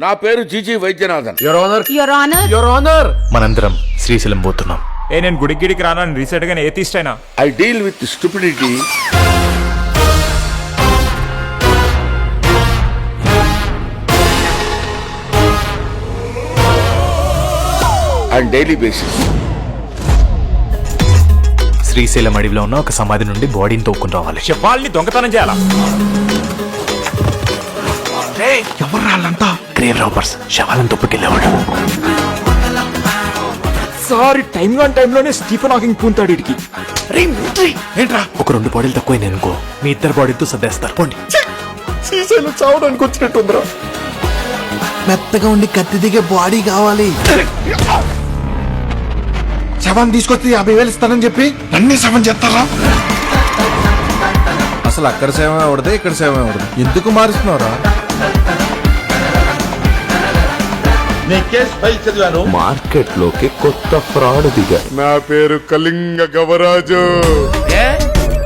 నా పేరు GG Vaidyanathan. Your honour మనందరం శ్రీశైలం పోతున్నాం. నేను గుడికి రానని రీసెంట్ గా ఏతిస్ట్ అయినా. I deal with stupidity and daily basis. Srisailam అడవిలో ఉన్న ఒక సమాధి నుండి బాడీని తోక్కుని రావాలి. శవాల్ని దొంగతనం చేయాలా? ఎవరు రాళ్ళంతా గ్రేవ్ రాబర్స్, శవాలను తొప్పుకెళ్ళేవాడు. సారీ, టైంలోనే స్టీఫెన్ హాకింగ్ పూంతాడు ఇడికి. ఏంట్రా ఒక 2 బాడీలు తక్కువైంది అనుకో, మీ 2 బాడీలతో సర్దేస్తారు. పోండి. శ్రీశైలం చావడానికి వచ్చినట్టుందిరా. మెత్తగా ఉండి కత్తి దిగే బాడీ కావాలి. శవాన్ని తీసుకొచ్చి 50,000 ఇస్తానని చెప్పి నన్నే శవం చేస్తారా? అసలు అక్కడ సేవ ఎవడదే, ఇక్కడ సేవ ఎవడదు? ఎందుకు మారుస్తున్నారా? మార్కెట్ లోకి కొత్త ఫ్రాడ్ దిగా. నా పేరు కళింగ గవరాజు.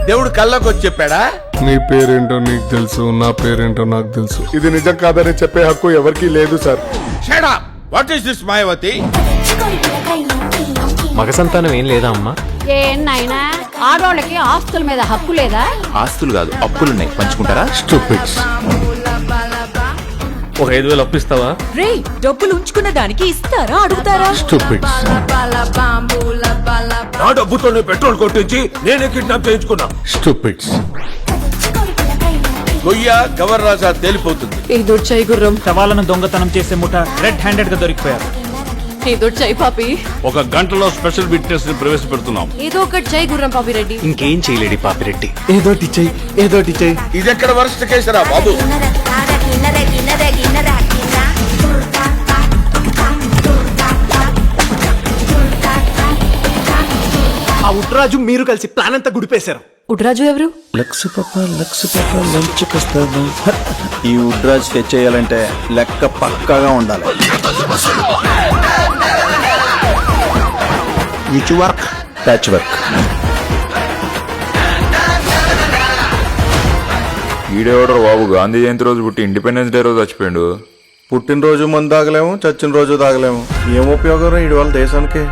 దేవుడు కళ్ళకి వచ్చి చెప్పాడా? నీ పేరేంటో నీకు తెలుసు, నా పేరేంటో నాకు తెలుసు. ఇది నిజం కాదని చెప్పే హక్కు ఎవరికీ లేదు sir. Shut up. What is this Mayawati? మగ సంతానం ఏం లేదా అమ్మా? ఏం నాయనా, ఆడోళ్ళకి ఆస్తుల మీద హక్కు లేదా? ఆస్తులు కాదు, అప్పులున్నాయి, పంచుకుంటారా? స్టూపిడ్స్. ఒక 5,000 అప్పిస్తావా? రే, డబ్బులు ఉంచుకున్న దానికి ఇస్తారా అడుగుతారా? స్టూపిడ్స్. నా డబ్బుతో పెట్రోల్ కొట్టించి నేనే కిడ్నాప్ చేయించుకున్నా. స్టూపిడ్స్. గొయ్య గవర్ రాజా తేలిపోతుంది. ఏదో చెయ్యి గుర్రం, శవాలను దొంగతనం చేసే ముఠ రెడ్ హ్యాండెడ్ గా దొరికిపోయారు. ఏదో చెయ్యి పాపి. ఒక గంటలో స్పెషల్ విట్నెస్ ని ప్రవేశపెడుతున్నాం. ఏదో ఒకటి చెయ్యి గుర్రం పాపిరెడ్డి. ఇంకేం చేయలేడి పాపిరెడ్డి. ఏదోటి చెయ్యి. ఇది ఎక్కడ వరస్ట్ కేసురా బాబు? ఆ ఉట్రాజు మీరు కలిసి ప్లాన్ అంతా గుడిపేశారు. ఉడ్రాజు ఎవరు? లక్స్ పాప లంచ్కొస్తాను. ఈ ఉడ్రాజ్ స్కెచ్ చేయాలంటే లెక్క పక్కాగా ఉండాలి. Which work? Patch work. ఈడేవాడరు బాబు, గాంధీ జయంతి రోజు పుట్టి ఇండిపెండెన్స్ డే రోజు చచ్చిపోయాడు. పుట్టినరోజు మందు తాగలేము, చచ్చిన రోజు తాగలేము. ఏం ఉపయోగం ఈడి వాళ్ళ దేశానికి?